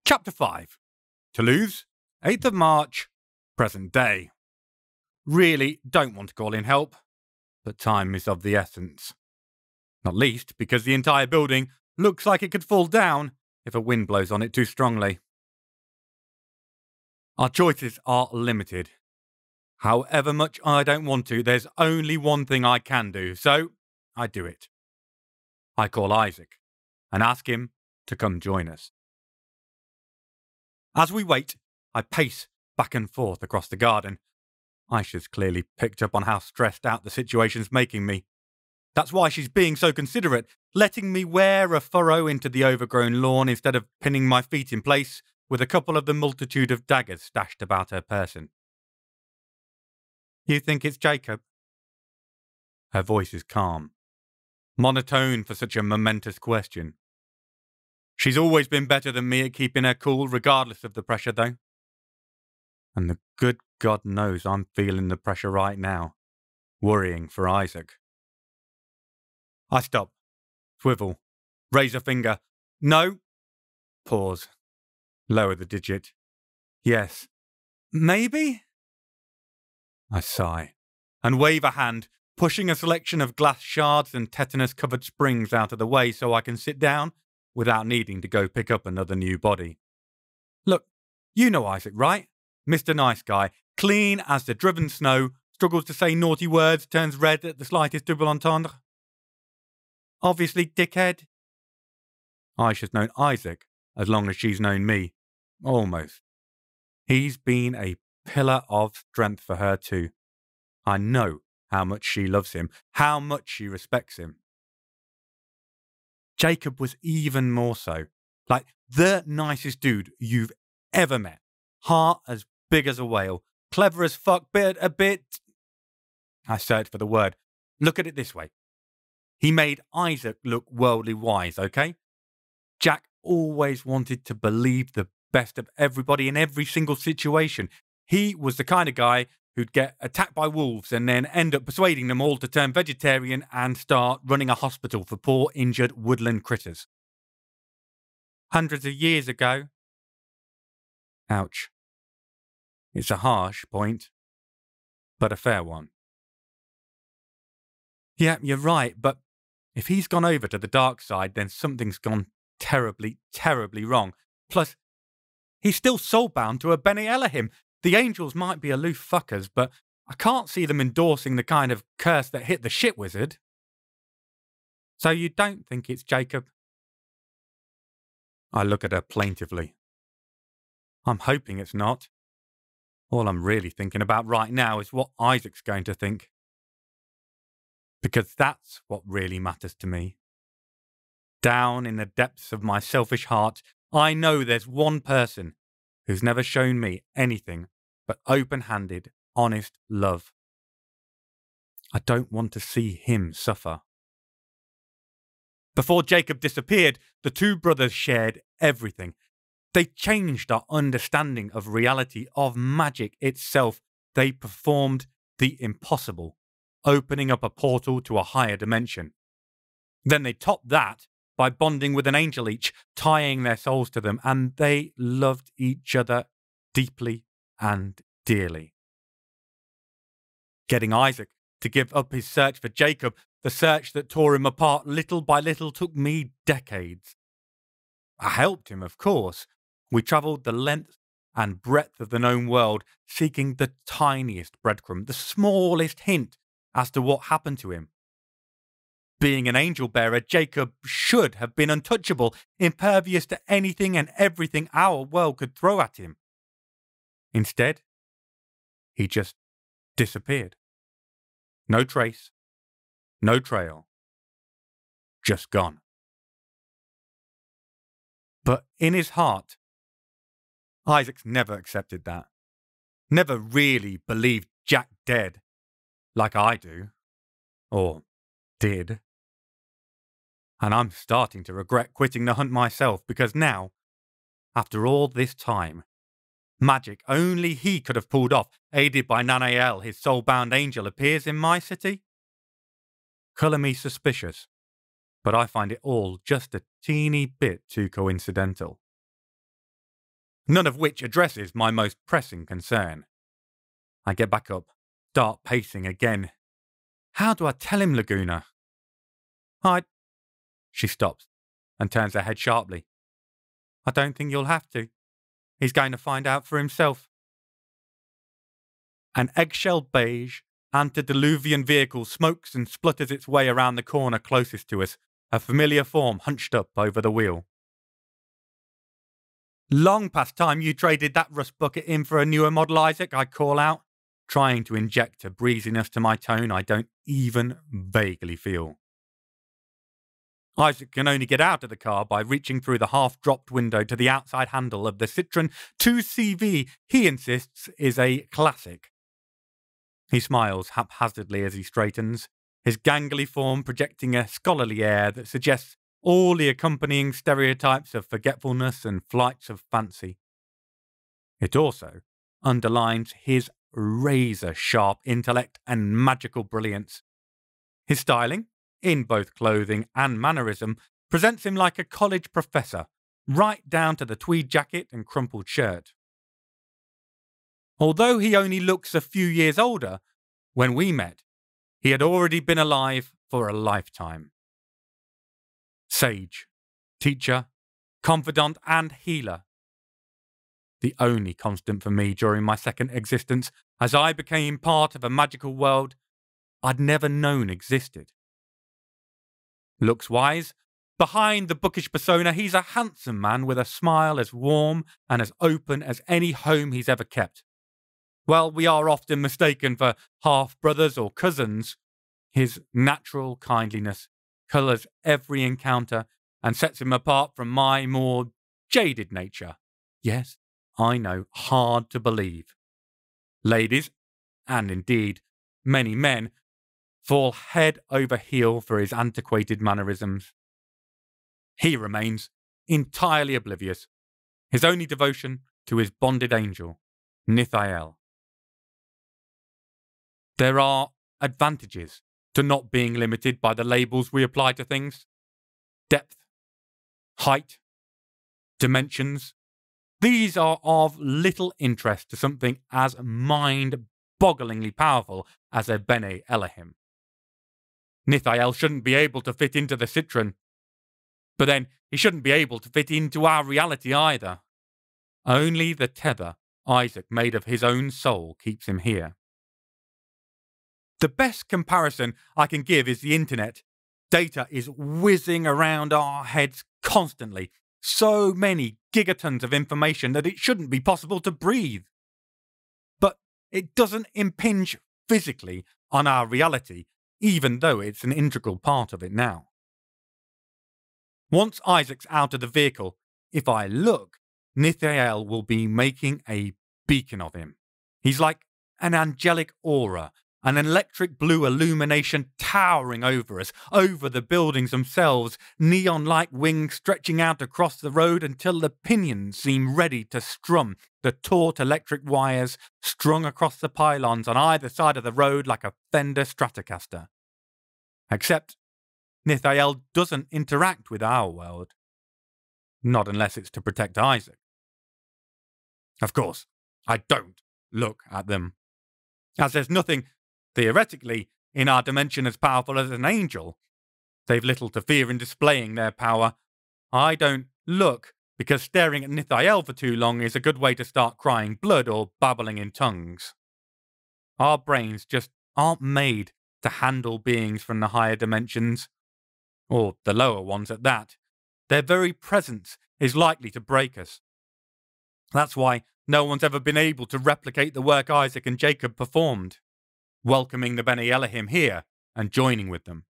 Chapter 5. Toulouse, 8th of March, present day. Really don't want to call in help, but time is of the essence. Not least because the entire building looks like it could fall down if a wind blows on it too strongly. Our choices are limited. However much I don't want to, there's only one thing I can do, so I do it. I call Isaac and ask him to come join us. As we wait, I pace back and forth across the garden. Aisha's clearly picked up on how stressed out the situation's making me. That's why she's being so considerate, letting me wear a furrow into the overgrown lawn instead of pinning my feet in place with a couple of the multitude of daggers stashed about her person. You think it's Jacob? Her voice is calm, monotone for such a momentous question. She's always been better than me at keeping her cool, regardless of the pressure, though. And the good God knows I'm feeling the pressure right now, worrying for Isaac. I stop, swivel, raise a finger. No. Pause. Lower the digit. Yes. Maybe? I sigh and wave a hand, pushing a selection of glass shards and tetanus-covered springs out of the way so I can sit down without needing to go pick up another new body. Look, you know Isaac, right? Mr. Nice Guy, clean as the driven snow, struggles to say naughty words, turns red at the slightest double entendre. Obviously, dickhead. Aisha's known Isaac as long as she's known me. Almost. He's been a pillar of strength for her too. I know how much she loves him, how much she respects him. Jacob was even more so. Like the nicest dude you've ever met. Heart as big as a whale. Clever as fuck, but a bit... I searched for the word. Look at it this way. He made Isaac look worldly wise, okay? Jack always wanted to believe the best of everybody in every single situation. He was the kind of guy who'd get attacked by wolves and then end up persuading them all to turn vegetarian and start running a hospital for poor, injured woodland critters. Hundreds of years ago. Ouch. It's a harsh point, but a fair one. Yeah, you're right, but if he's gone over to the dark side, then something's gone terribly, terribly wrong. Plus, he's still soul-bound to a Bene Elohim. The angels might be aloof fuckers, but I can't see them endorsing the kind of curse that hit the shit wizard. So you don't think it's Jacob? I look at her plaintively. I'm hoping it's not. All I'm really thinking about right now is what Isaac's going to think. Because that's what really matters to me. Down in the depths of my selfish heart, I know there's one person who's never shown me anything but open-handed, honest love. I don't want to see him suffer. Before Jacob disappeared, the two brothers shared everything. They changed our understanding of reality, of magic itself. They performed the impossible, opening up a portal to a higher dimension. Then they topped that by bonding with an angel each, tying their souls to them, and they loved each other deeply and dearly. Getting Isaac to give up his search for Jacob, the search that tore him apart little by little, took me decades. I helped him, of course. We travelled the length and breadth of the known world, seeking the tiniest breadcrumb, the smallest hint as to what happened to him. Being an angel bearer, Jacob should have been untouchable, impervious to anything and everything our world could throw at him. Instead, he just disappeared. No trace, no trail, just gone. But in his heart, Isaac's never accepted that. Never really believed Jack dead, like I do, or did. And I'm starting to regret quitting the hunt myself, because now, after all this time, magic only he could have pulled off, aided by Nanael, his soul-bound angel, appears in my city? Colour me suspicious, but I find it all just a teeny bit too coincidental. none of which addresses my most pressing concern. I get back up, start pacing again. How do I tell him, Laguna? She stops and turns her head sharply. I don't think you'll have to. He's going to find out for himself. An eggshell beige, antediluvian vehicle smokes and splutters its way around the corner closest to us, a familiar form hunched up over the wheel. Long past time you traded that rust bucket in for a newer model, Isaac, I call out, trying to inject a breeziness to my tone I don't even vaguely feel. Isaac can only get out of the car by reaching through the half-dropped window to the outside handle of the Citroën 2CV he insists is a classic. He smiles haphazardly as he straightens, his gangly form projecting a scholarly air that suggests all the accompanying stereotypes of forgetfulness and flights of fancy. It also underlines his razor-sharp intellect and magical brilliance. His styling, in both clothing and mannerism, presents him like a college professor, right down to the tweed jacket and crumpled shirt. Although he only looks a few years older, when we met, he had already been alive for a lifetime. Sage, teacher, confidant and healer. The only constant for me during my second existence, as I became part of a magical world I'd never known existed. Looks-wise, behind the bookish persona, he's a handsome man with a smile as warm and as open as any home he's ever kept. While we are often mistaken for half-brothers or cousins, his natural kindliness colours every encounter and sets him apart from my more jaded nature. Yes, I know, hard to believe. Ladies, and indeed many men, fall head over heel for his antiquated mannerisms. He remains entirely oblivious, his only devotion to his bonded angel, Nithael. There are advantages to not being limited by the labels we apply to things. Depth, height, dimensions. These are of little interest to something as mind-bogglingly powerful as a Bene Elohim. Nithael shouldn't be able to fit into the Citroën, but then he shouldn't be able to fit into our reality either. Only the tether Isaac made of his own soul keeps him here. The best comparison I can give is the internet. Data is whizzing around our heads constantly. So many gigatons of information that it shouldn't be possible to breathe. But it doesn't impinge physically on our reality, even though it's an integral part of it now. Once Isaac's out of the vehicle, if I look, Nithael will be making a beacon of him. He's like an angelic aura, an electric blue illumination towering over us, over the buildings themselves, neon-like wings stretching out across the road until the pinions seem ready to strum the taut electric wires strung across the pylons on either side of the road like a Fender Stratocaster. Except Nithael doesn't interact with our world. Not unless it's to protect Isaac. Of course, I don't look at them. As there's nothing, theoretically, in our dimension as powerful as an angel. They've little to fear in displaying their power. I don't look, because staring at Nithael for too long is a good way to start crying blood or babbling in tongues. Our brains just aren't made to handle beings from the higher dimensions, or the lower ones at that. Their very presence is likely to break us. That's why no one's ever been able to replicate the work Isaac and Jacob performed, welcoming the Bene Elohim here and joining with them.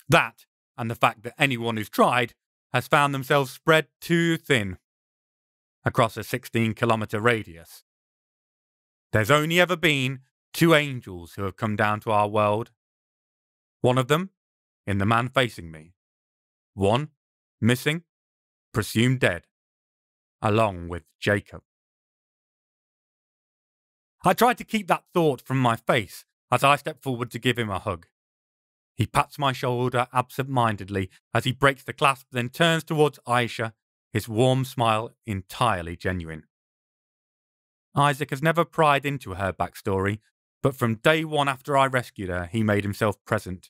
That, and the fact that anyone who's tried has found themselves spread too thin across a 16-kilometre radius. There's only ever been 2 angels who have come down to our world. One of them in the man facing me. One missing, presumed dead, along with Jacob. I tried to keep that thought from my face as I step forward to give him a hug. He pats my shoulder absent-mindedly as he breaks the clasp, then turns towards Aisha, his warm smile entirely genuine. Isaac has never pried into her backstory, but from day one after I rescued her, he made himself present.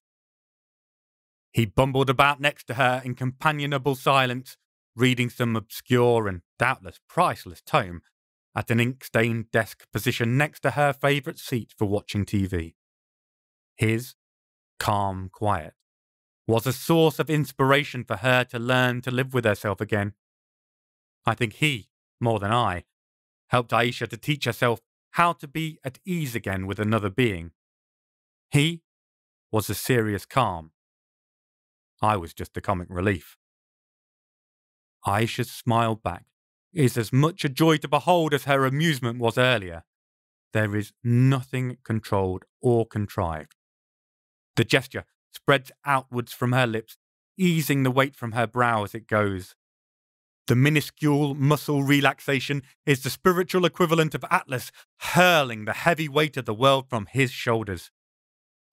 He bumbled about next to her in companionable silence, reading some obscure and doubtless priceless tome at an ink-stained desk positioned next to her favourite seat for watching TV. His calm quiet was a source of inspiration for her to learn to live with herself again. I think he, more than I, helped Aisha to teach herself how to be at ease again with another being. He was the serious calm. I was just the comic relief. Aisha's smile back is as much a joy to behold as her amusement was earlier. There is nothing controlled or contrived. The gesture spreads outwards from her lips, easing the weight from her brow as it goes. The minuscule muscle relaxation is the spiritual equivalent of Atlas hurling the heavy weight of the world from his shoulders.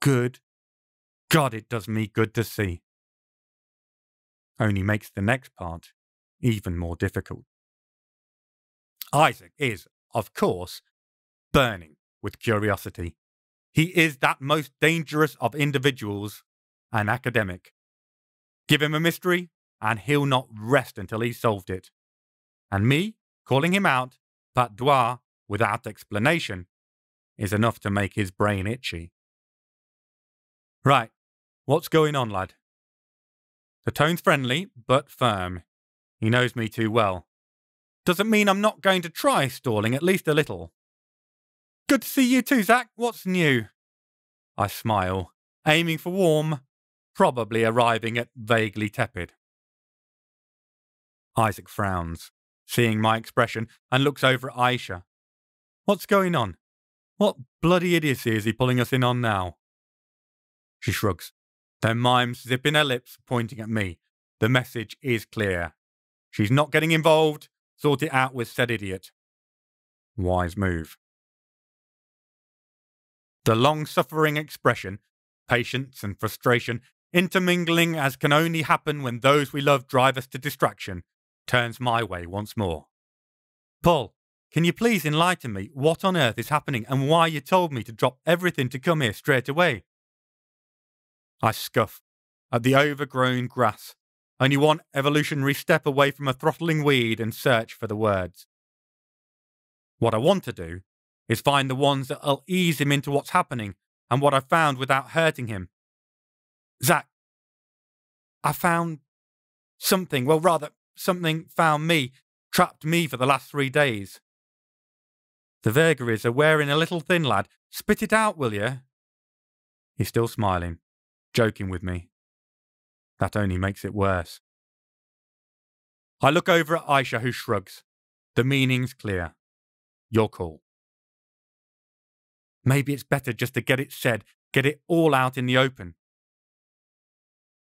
Good God, it does me good to see. Only makes the next part even more difficult. Isaac is, of course, burning with curiosity. He is that most dangerous of individuals, an academic. Give him a mystery, and he'll not rest until he's solved it. And me, calling him out, pat doigt, without explanation, is enough to make his brain itchy. Right, what's going on, lad? The tone's friendly, but firm. He knows me too well. Doesn't mean I'm not going to try stalling at least a little. Good to see you too, Zach. What's new? I smile, aiming for warm, probably arriving at vaguely tepid. Isaac frowns, seeing my expression, and looks over at Aisha. What's going on? What bloody idiocy is he pulling us in on now? She shrugs, then mimes zipping her lips, pointing at me. The message is clear. She's not getting involved. Sort it out with said idiot. Wise move. The long-suffering expression, patience and frustration, intermingling as can only happen when those we love drive us to distraction, turns my way once more. Paul, can you please enlighten me what on earth is happening and why you told me to drop everything to come here straight away? I scuff at the overgrown grass, only one evolutionary step away from a throttling weed, and search for the words. What I want to do is find the ones that'll ease him into what's happening and what I found without hurting him. Zach, I found something, well rather, something found me, trapped me for the last 3 days. The vagaries are wearing a little thin, lad. Spit it out, will you? He's still smiling, joking with me. That only makes it worse. I look over at Aisha, who shrugs. The meaning's clear. You're cool. Maybe it's better just to get it said, get it all out in the open.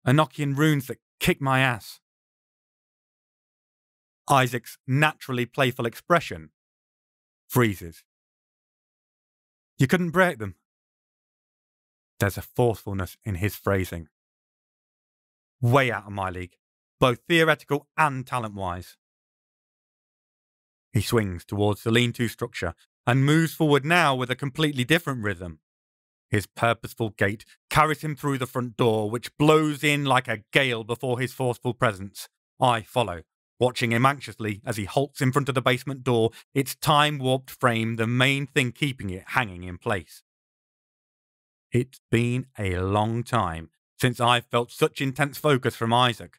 Enochian runes that kick my ass. Isaac's naturally playful expression freezes. You couldn't break them. There's a forcefulness in his phrasing. Way out of my league, both theoretical and talent-wise. He swings towards the lean-to structure and moves forward now with a completely different rhythm. His purposeful gait carries him through the front door, which blows in like a gale before his forceful presence. I follow, watching him anxiously as he halts in front of the basement door, its time-warped frame the main thing keeping it hanging in place. It's been a long time since I've felt such intense focus from Isaac.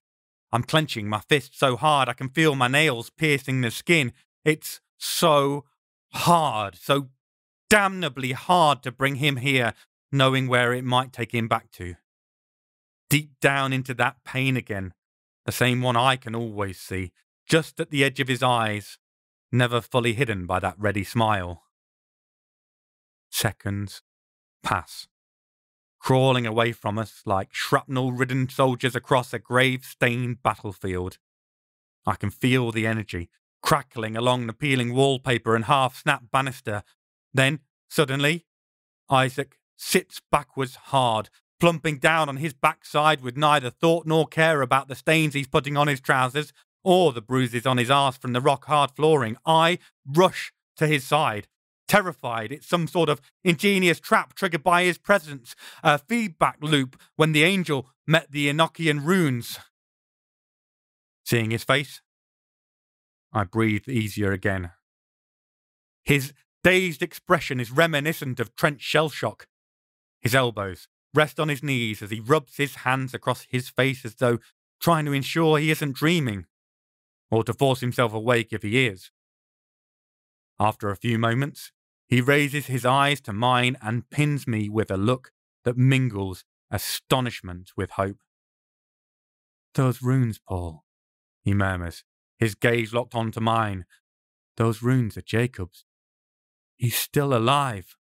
I'm clenching my fist so hard I can feel my nails piercing the skin. It's so hard, so damnably hard to bring him here, knowing where it might take him back to. Deep down into that pain again, the same one I can always see, just at the edge of his eyes, never fully hidden by that ready smile. Seconds pass, crawling away from us like shrapnel-ridden soldiers across a grave-stained battlefield. I can feel the energy crackling along the peeling wallpaper and half-snapped banister. Then, suddenly, Isaac sits backwards hard, plumping down on his backside with neither thought nor care about the stains he's putting on his trousers, or the bruises on his arse from the rock-hard flooring. I rush to his side, terrified it's some sort of ingenious trap triggered by his presence, a feedback loop when the angel met the Enochian runes. Seeing his face, I breathed easier again. His dazed expression is reminiscent of Trent's shell shock. His elbows rest on his knees as he rubs his hands across his face as though trying to ensure he isn't dreaming, or to force himself awake if he is. After a few moments, he raises his eyes to mine and pins me with a look that mingles astonishment with hope. "Those runes, Paul," he murmurs, his gaze locked onto mine. "Those runes are Jacob's. He's still alive."